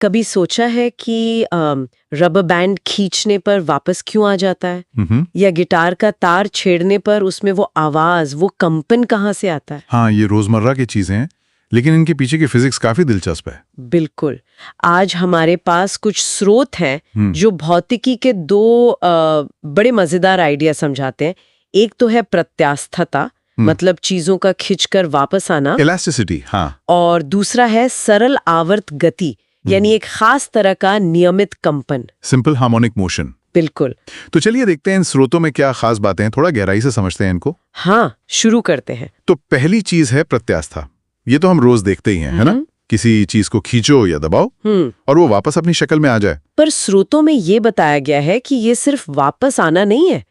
कभी सोचा है कि रबर बैंड खींचने पर वापस क्यों आ जाता है? या गिटार का तार छेड़ने पर उसमें वो आवाज, वो कंपन कहाँ से आता है? हाँ, ये रोजमर्रा की चीजें हैं, लेकिन इनके पीछे की फिजिक्स काफी दिलचस्प है। बिल्कुल। आज हमारे पास कुछ स्रोत हैं जो भौतिकी के दो बड़े मजेदार आइडिया समझाते हैं। एक तो है प्रत्यास्थता, मतलब चीजों का खिंचकर वापस आना, इलास्टिसिटी। हाँ, और दूसरा है सरल आवर्त गति, यानी एक खास तरह का नियमित कंपन, सिंपल हार्मोनिक मोशन। बिल्कुल। तो चलिए देखते हैं इन स्रोतों में क्या खास बातें हैं, थोड़ा गहराई से समझते हैं इनको। हाँ, शुरू करते हैं। तो पहली चीज है प्रत्यास्था। ये तो हम रोज देखते ही हैं, है ना? किसी चीज को खींचो या दबाओ और वो वापस अपनी शक्ल में आ जाए। पर स्रोतों में ये बताया गया है कि ये सिर्फ वापस आना नहीं है,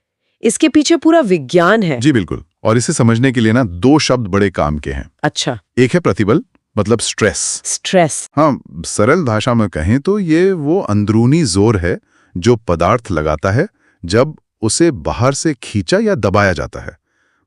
इसके पीछे पूरा विज्ञान है। जी बिल्कुल। और इसे समझने के लिए ना दो शब्द बड़े काम के हैं। अच्छा। एक है प्रतिबल, मतलब स्ट्रेस। स्ट्रेस। हाँ, सरल भाषा में कहें तो ये वो अंदरूनी जोर है जो पदार्थ लगाता है जब उसे बाहर से खींचा या दबाया जाता है।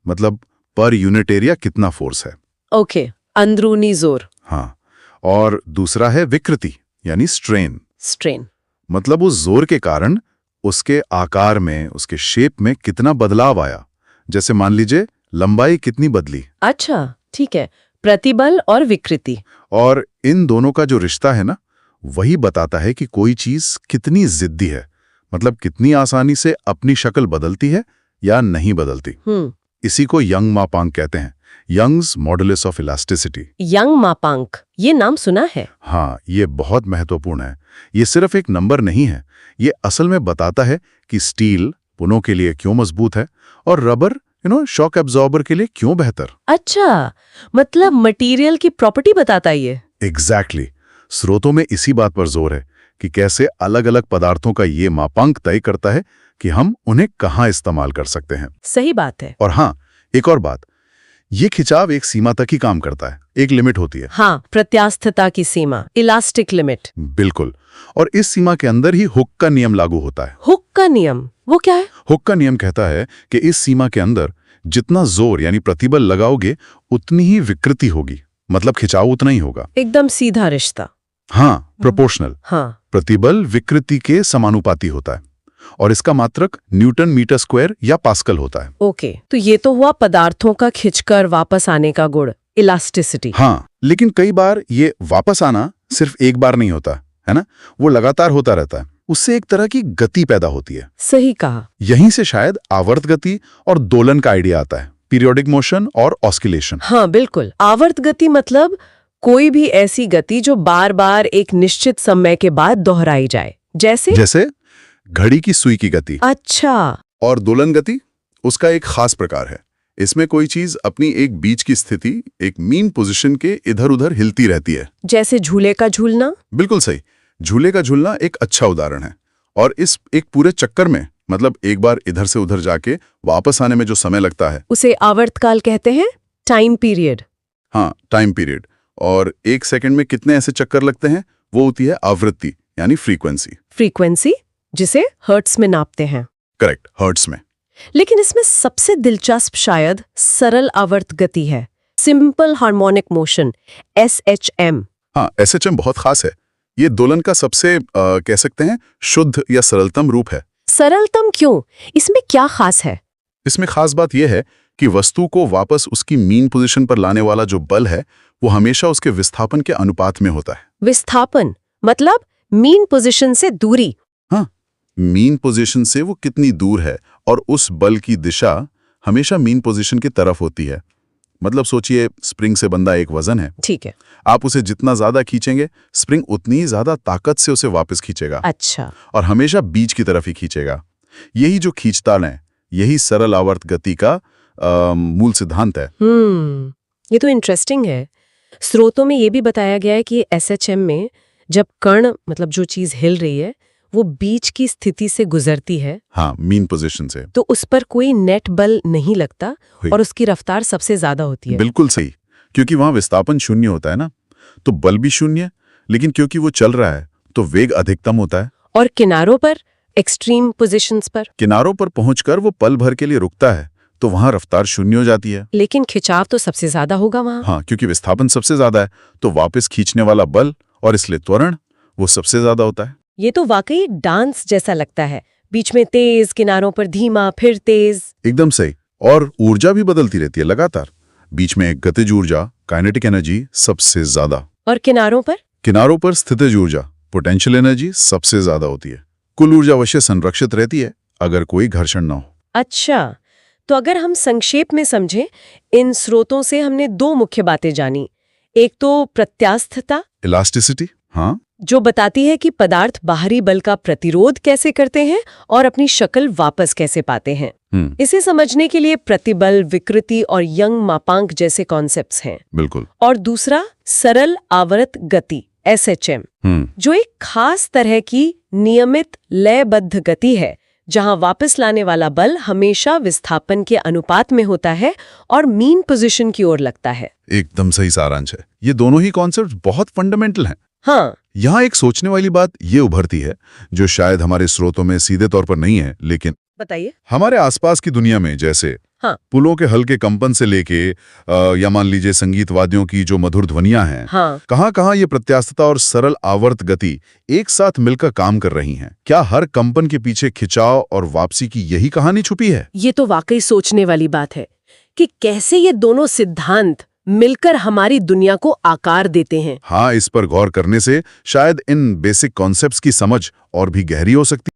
मतलब पर यूनिट एरिया कितना फोर्स है। ओके, अंदरूनी जोर। हाँ, और दूसरा है विकृति, यानी स्ट्रेन। स्ट्रेन। मतलब उस जोर के कारण उसके आकार में, उसके शेप में कितना बदलाव आया। जैसे मान लीजिए लंबाई कितनी बदली। अच्छा, ठीक है। प्रतिबल और विकृति। और इन दोनों का जो रिश्ता है ना, वही बताता है कि कोई चीज कितनी जिद्दी है, मतलब कितनी आसानी से अपनी शक्ल बदलती है या नहीं बदलती। इसी को यंग मापांक कहते हैं, Young's modulus of elasticity. Young मापांक, ये नाम सुना है। हाँ, ये बहुत महत्वपूर्ण है। ये सिर्फ एक नंबर नहीं है, ये असल में बताता है कि स्टील पुनों के लिए क्यों मजबूत है और रबर शॉक एब्जॉर्बर के लिए क्यों बेहतर। अच्छा, मतलब मटेरियल की प्रॉपर्टी बताता है ये। एग्जैक्टली। स्रोतों में इसी बात पर जोर है कि कैसे अलग अलग पदार्थों का ये मापांक तय करता है कि हम उन्हें कहाँ इस्तेमाल कर सकते हैं। सही बात है। और हाँ, एक और बात, ये खिंचाव एक सीमा तक ही काम करता है, एक लिमिट होती है। हाँ, प्रत्यास्थता की सीमा, इलास्टिक लिमिट। बिल्कुल। और इस सीमा के अंदर ही हुक का नियम लागू होता है। हुक का नियम, वो क्या है? हुक का नियम कहता है कि इस सीमा के अंदर जितना जोर यानी प्रतिबल लगाओगे उतनी ही विकृति होगी, मतलब खिंचाव उतना ही होगा। एकदम सीधा रिश्ता। हाँ, प्रोपोर्शनल। हाँ। प्रतिबल विकृति के समानुपाती होता है और इसका मात्रक न्यूटन मीटर स्क्वायर या पास्कल होता है। ओके, तो ये तो हुआ पदार्थों का खिंचकर वापस आने का गुण, इलास्टिसिटी। हाँ, लेकिन कई बार ये वापस आना सिर्फ एक बार नहीं होता है ना, वो लगातार होता रहता है। उससे एक तरह की गति पैदा होती है। सही कहा। यहीं से शायद आवर्त गति और दोलन का आइडिया आता है, पीरियोडिक मोशन और ऑस्किलेशन। हाँ बिल्कुल। आवर्त गति मतलब कोई भी ऐसी गति जो बार बार एक निश्चित समय के बाद दोहराई जाए, जैसे घड़ी की सुई की गति। अच्छा। और दोलन गति उसका एक खास प्रकार है। इसमें कोई चीज अपनी एक बीच की स्थिति, एक मीन पोजीशन के इधर उधर हिलती रहती है। जैसे झूले का झूलना। बिल्कुल सही, झूले का झूलना एक अच्छा उदाहरण है। और इस एक पूरे चक्कर में, मतलब एक बार इधर से उधर जाके वापस आने में जो समय लगता है, उसे आवर्तकाल कहते हैं, टाइम पीरियड। हाँ, टाइम पीरियड। और एक सेकंड में कितने ऐसे चक्कर लगते हैं, वो होती है आवृत्ति यानी फ्रीक्वेंसी। फ्रीक्वेंसी, जिसे हर्ट्स में नापते हैं। करेक्ट, हर्ट्स में। लेकिन इसमें सबसे दिलचस्प शायद सरल आवर्त गति है, सिंपल हार्मोनिक मोशन, SHM। हाँ, SHM बहुत खास है। ये दोलन का सबसे कह सकते हैं शुद्ध या सरलतम रूप है। सरलतम क्यों? इसमें क्या खास है? इसमें खास बात यह है कि वस्तु को वापस उसकी मीन पोजीशन पर लाने वाला जो बल है, वो हमेशा उसके विस्थापन के अनुपात में होता है। विस्थापन मतलब मीन पोजीशन से दूरी। हाँ, मीन पोजीशन से वो कितनी दूर है और उस बल की दिशा हमेशा मीन पोजीशन की तरफ होती है। मतलब सोचिए, स्प्रिंग से बंधा एक वजन है। ठीक है। आप उसे जितना ज्यादा खींचेंगे, स्प्रिंग उतनी ही ज्यादा ताकत से उसे वापस खींचेगा। अच्छा। और हमेशा बीच की तरफ ही खींचेगा। यही जो खींचतान है, यही सरल आवर्त गति का मूल सिद्धांत है। ये तो इंटरेस्टिंग है। स्रोतों में ये भी बताया गया है कि SHM में जब कण, मतलब जो चीज हिल रही है, वो बीच की स्थिति से गुजरती है, हाँ, मीन पोजीशन से, तो उस पर कोई नेट बल नहीं लगता और उसकी रफ्तार सबसे ज्यादा होती है। बिल्कुल सही, क्योंकि वहां विस्थापन शून्य होता है ना, तो बल भी शून्य, लेकिन क्योंकि वो चल रहा है तो वेग अधिकतम होता है। और किनारों पर, एक्सट्रीम पोजीशंस पर, किनारों पर पहुंचकर वो पल भर के लिए रुकता है, तो वहां रफ्तार शून्य हो जाती है। लेकिन खिंचाव तो सबसे ज्यादा होगा वहां। हाँ, क्योंकि विस्थापन सबसे ज्यादा है, तो वापस खींचने वाला बल और इसलिए त्वरण वो सबसे ज्यादा होता है। ये तो वाकई डांस जैसा लगता है, बीच में तेज, किनारों पर धीमा, फिर तेज। एकदम सही। और ऊर्जा भी बदलती रहती है लगातार। बीच में गतिज ऊर्जा, काइनेटिक एनर्जी सबसे ज्यादा। और किनारों पर? किनारों पर स्थितिज ऊर्जा, पोटेंशियल एनर्जी सबसे ज्यादा होती है। कुल ऊर्जा अवश्य संरक्षित रहती है अगर कोई घर्षण न हो। अच्छा, तो अगर हम संक्षेप में समझें, इन स्रोतों से हमने दो मुख्य बातें जानी। एक तो प्रत्यास्थता, इलास्टिसिटी, हाँ, जो बताती है कि पदार्थ बाहरी बल का प्रतिरोध कैसे करते हैं और अपनी शक्ल वापस कैसे पाते हैं। इसे समझने के लिए प्रतिबल, विकृति और यंग मापांक जैसे कॉन्सेप्ट्स हैं। बिल्कुल। और दूसरा सरल आवर्त गति, SHM, जो एक खास तरह की नियमित लयबद्ध गति है, जहां वापस लाने वाला बल हमेशा विस्थापन के अनुपात में होता है और मीन पोजीशन की ओर लगता है। एकदम सही सारांश है। ये दोनों ही कॉन्सेप्ट बहुत फंडामेंटल हैं। हाँ, यहाँ एक सोचने वाली बात ये उभरती है, जो शायद हमारे स्रोतों में सीधे तौर पर नहीं है, लेकिन बताइए। हमारे आसपास की दुनिया में, जैसे हाँ, पुलों के हल्के कंपन से लेके या मान लीजिए संगीत वाद्यों की जो मधुर ध्वनियां हैं, हाँ, कहाँ-कहाँ ये प्रत्यास्थता और सरल आवर्त गति एक साथ मिलकर काम कर रही हैं। क्या हर कंपन के पीछे खिंचाव और वापसी की यही कहानी छुपी है? ये तो वाकई सोचने वाली बात है कि कैसे ये दोनों सिद्धांत मिलकर हमारी दुनिया को आकार देते हैं। हाँ, इस पर गौर करने से शायद इन बेसिक कॉन्सेप्ट्स की समझ और भी गहरी हो सकती है।